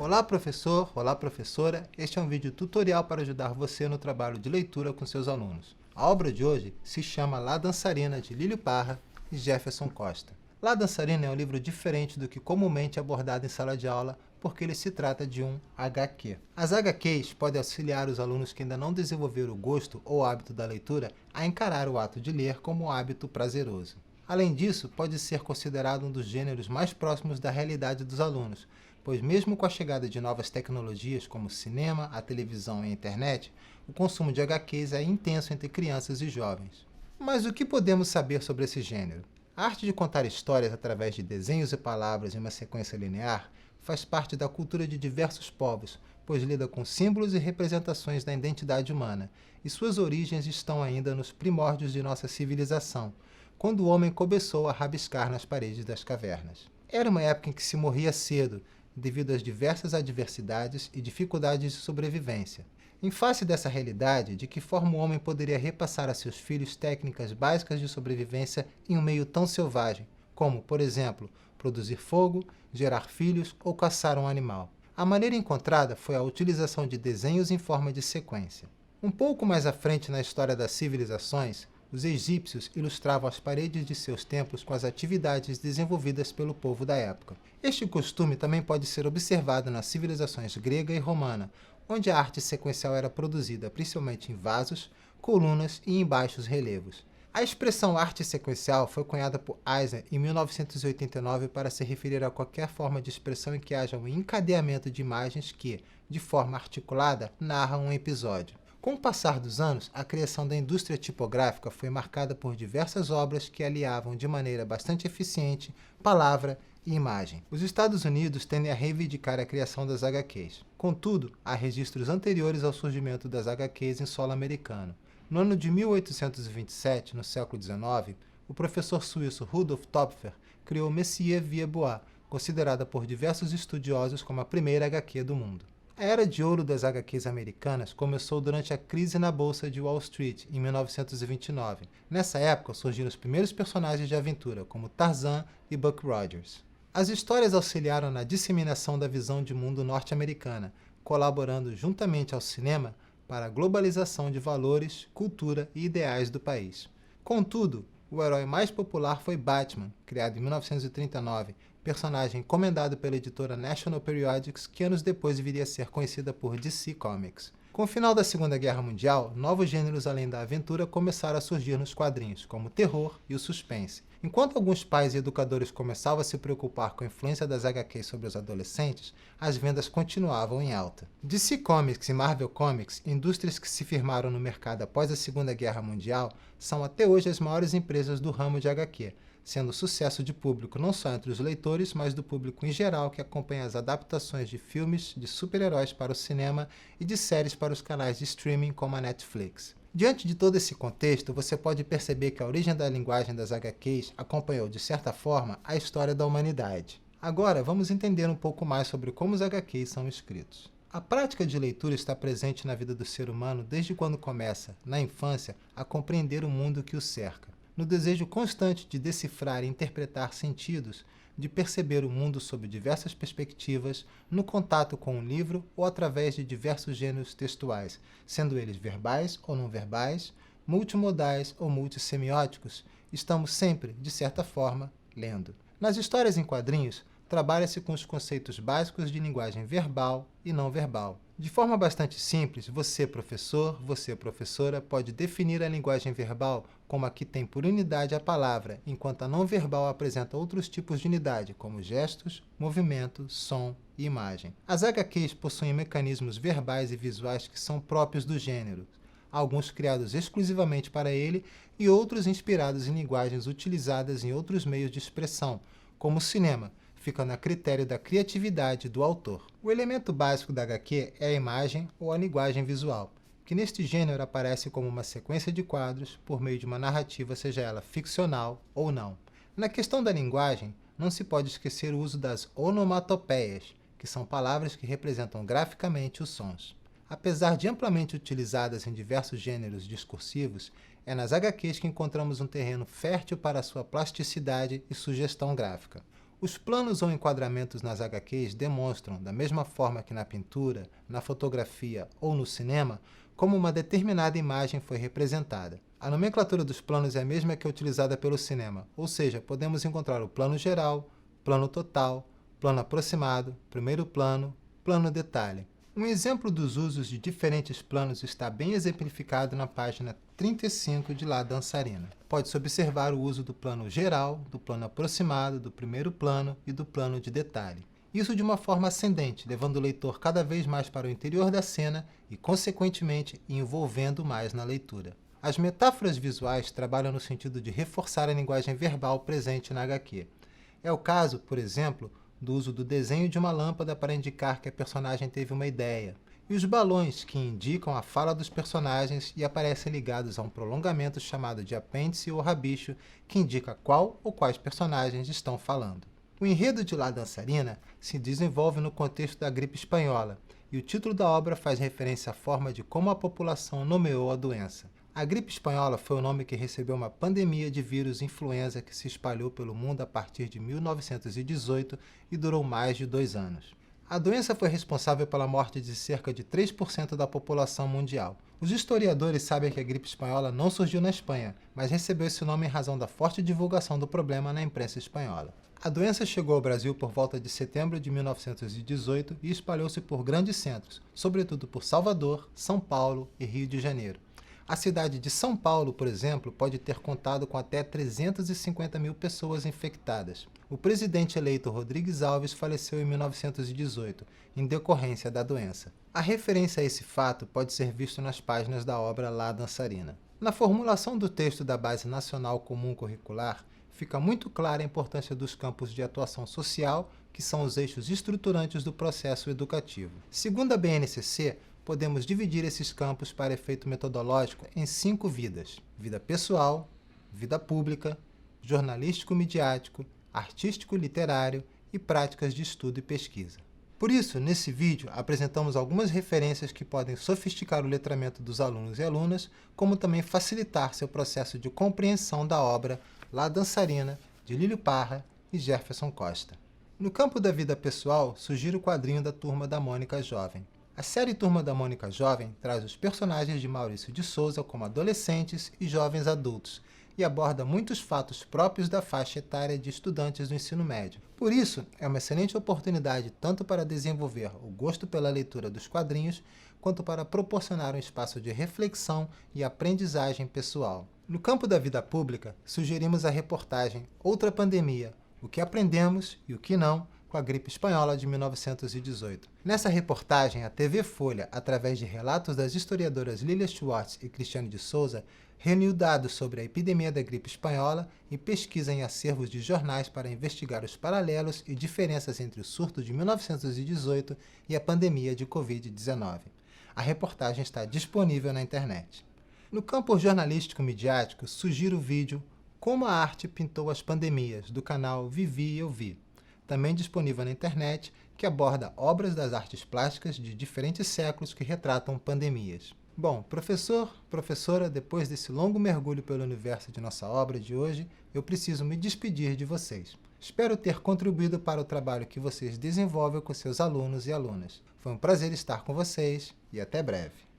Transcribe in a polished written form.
Olá professor, olá professora, este é um vídeo tutorial para ajudar você no trabalho de leitura com seus alunos. A obra de hoje se chama La Dançarina, de Lílio Parra e Jefferson Costa. La Dançarina é um livro diferente do que comumente é abordado em sala de aula, porque ele se trata de um HQ. As HQs podem auxiliar os alunos que ainda não desenvolveram o gosto ou hábito da leitura a encarar o ato de ler como um hábito prazeroso. Além disso, pode ser considerado um dos gêneros mais próximos da realidade dos alunos, pois mesmo com a chegada de novas tecnologias como o cinema, a televisão e a internet, o consumo de HQs é intenso entre crianças e jovens. Mas o que podemos saber sobre esse gênero? A arte de contar histórias através de desenhos e palavras em uma sequência linear faz parte da cultura de diversos povos, pois lida com símbolos e representações da identidade humana, e suas origens estão ainda nos primórdios de nossa civilização, quando o homem começou a rabiscar nas paredes das cavernas. Era uma época em que se morria cedo, devido às diversas adversidades e dificuldades de sobrevivência. Em face dessa realidade, de que forma o homem poderia repassar a seus filhos técnicas básicas de sobrevivência em um meio tão selvagem, como, por exemplo, produzir fogo, gerar filhos ou caçar um animal? A maneira encontrada foi a utilização de desenhos em forma de sequência. Um pouco mais à frente na história das civilizações, os egípcios ilustravam as paredes de seus templos com as atividades desenvolvidas pelo povo da época. Este costume também pode ser observado nas civilizações grega e romana, onde a arte sequencial era produzida principalmente em vasos, colunas e em baixos relevos. A expressão arte sequencial foi cunhada por Eisner em 1989 para se referir a qualquer forma de expressão em que haja um encadeamento de imagens que, de forma articulada, narram um episódio. Com o passar dos anos, a criação da indústria tipográfica foi marcada por diversas obras que aliavam de maneira bastante eficiente palavra e imagem. Os Estados Unidos tendem a reivindicar a criação das HQs. Contudo, há registros anteriores ao surgimento das HQs em solo americano. No ano de 1827, no século XIX, o professor suíço Rudolf Topfer criou Messier via Bois, considerada por diversos estudiosos como a primeira HQ do mundo. A era de ouro das HQs americanas começou durante a crise na Bolsa de Wall Street, em 1929. Nessa época surgiram os primeiros personagens de aventura, como Tarzan e Buck Rogers. As histórias auxiliaram na disseminação da visão de mundo norte-americana, colaborando juntamente ao cinema para a globalização de valores, cultura e ideais do país. Contudo, o herói mais popular foi Batman, criado em 1939, personagem encomendado pela editora National Periodics, que anos depois viria a ser conhecida por DC Comics. Com o final da Segunda Guerra Mundial, novos gêneros além da aventura começaram a surgir nos quadrinhos, como o terror e o suspense. Enquanto alguns pais e educadores começavam a se preocupar com a influência das HQs sobre os adolescentes, as vendas continuavam em alta. DC Comics e Marvel Comics, indústrias que se firmaram no mercado após a Segunda Guerra Mundial, são até hoje as maiores empresas do ramo de HQ, sendo sucesso de público não só entre os leitores, mas do público em geral que acompanha as adaptações de filmes de super-heróis para o cinema e de séries para os canais de streaming como a Netflix. Diante de todo esse contexto, você pode perceber que a origem da linguagem das HQs acompanhou, de certa forma, a história da humanidade. Agora, vamos entender um pouco mais sobre como os HQs são escritos. A prática de leitura está presente na vida do ser humano desde quando começa, na infância, a compreender o mundo que o cerca. No desejo constante de decifrar e interpretar sentidos, de perceber o mundo sob diversas perspectivas, no contato com um livro ou através de diversos gêneros textuais, sendo eles verbais ou não verbais, multimodais ou multissemióticos, estamos sempre, de certa forma, lendo. Nas histórias em quadrinhos, trabalha-se com os conceitos básicos de linguagem verbal e não verbal. De forma bastante simples, você, professor, você, professora, pode definir a linguagem verbal como a que tem por unidade a palavra, enquanto a não verbal apresenta outros tipos de unidade, como gestos, movimento, som e imagem. As HQs possuem mecanismos verbais e visuais que são próprios do gênero, alguns criados exclusivamente para ele e outros inspirados em linguagens utilizadas em outros meios de expressão, como o cinema, ficando a critério da criatividade do autor. O elemento básico da HQ é a imagem ou a linguagem visual, que neste gênero aparece como uma sequência de quadros por meio de uma narrativa, seja ela ficcional ou não. Na questão da linguagem, não se pode esquecer o uso das onomatopeias, que são palavras que representam graficamente os sons. Apesar de amplamente utilizadas em diversos gêneros discursivos, é nas HQs que encontramos um terreno fértil para sua plasticidade e sugestão gráfica. Os planos ou enquadramentos nas HQs demonstram, da mesma forma que na pintura, na fotografia ou no cinema, como uma determinada imagem foi representada. A nomenclatura dos planos é a mesma que é utilizada pelo cinema, ou seja, podemos encontrar o plano geral, plano total, plano aproximado, primeiro plano, plano detalhe. Um exemplo dos usos de diferentes planos está bem exemplificado na página 35 de La Dançarina. Pode-se observar o uso do plano geral, do plano aproximado, do primeiro plano e do plano de detalhe. Isso de uma forma ascendente, levando o leitor cada vez mais para o interior da cena e, consequentemente, envolvendo mais na leitura. As metáforas visuais trabalham no sentido de reforçar a linguagem verbal presente na HQ. É o caso, por exemplo, do uso do desenho de uma lâmpada para indicar que a personagem teve uma ideia, e os balões, que indicam a fala dos personagens e aparecem ligados a um prolongamento chamado de apêndice ou rabicho, que indica qual ou quais personagens estão falando. O enredo de La Dançarina se desenvolve no contexto da gripe espanhola, e o título da obra faz referência à forma de como a população nomeou a doença. A gripe espanhola foi o nome que recebeu uma pandemia de vírus influenza que se espalhou pelo mundo a partir de 1918 e durou mais de 2 anos. A doença foi responsável pela morte de cerca de 3% da população mundial. Os historiadores sabem que a gripe espanhola não surgiu na Espanha, mas recebeu esse nome em razão da forte divulgação do problema na imprensa espanhola. A doença chegou ao Brasil por volta de setembro de 1918 e espalhou-se por grandes centros, sobretudo por Salvador, São Paulo e Rio de Janeiro. A cidade de São Paulo, por exemplo, pode ter contado com até 350 mil pessoas infectadas. O presidente eleito Rodrigues Alves faleceu em 1918, em decorrência da doença. A referência a esse fato pode ser visto nas páginas da obra La Dançarina. Na formulação do texto da Base Nacional Comum Curricular, fica muito clara a importância dos campos de atuação social, que são os eixos estruturantes do processo educativo. Segundo a BNCC, podemos dividir esses campos para efeito metodológico em 5 vidas: vida pessoal, vida pública, jornalístico-midiático, artístico-literário e práticas de estudo e pesquisa. Por isso, nesse vídeo, apresentamos algumas referências que podem sofisticar o letramento dos alunos e alunas, como também facilitar seu processo de compreensão da obra La Dançarina, de Lílio Parra e Jefferson Costa. No campo da vida pessoal, sugiro o quadrinho da Turma da Mônica Jovem. A série Turma da Mônica Jovem traz os personagens de Maurício de Souza como adolescentes e jovens adultos e aborda muitos fatos próprios da faixa etária de estudantes do ensino médio. Por isso, é uma excelente oportunidade tanto para desenvolver o gosto pela leitura dos quadrinhos, quanto para proporcionar um espaço de reflexão e aprendizagem pessoal. No campo da vida pública, sugerimos a reportagem Outra Pandemia, o que aprendemos e o que não, com a gripe espanhola de 1918. Nessa reportagem, a TV Folha, através de relatos das historiadoras Lilia Schwartz e Cristiane de Souza, reuniu dados sobre a epidemia da gripe espanhola e pesquisa em acervos de jornais para investigar os paralelos e diferenças entre o surto de 1918 e a pandemia de Covid-19. A reportagem está disponível na internet. No campo jornalístico-midiático, sugiro o vídeo Como a Arte Pintou as Pandemias, do canal Vivi e Eu Vi, também disponível na internet, que aborda obras das artes plásticas de diferentes séculos que retratam pandemias. Bom, professor, professora, depois desse longo mergulho pelo universo de nossa obra de hoje, eu preciso me despedir de vocês. Espero ter contribuído para o trabalho que vocês desenvolvem com seus alunos e alunas. Foi um prazer estar com vocês e até breve.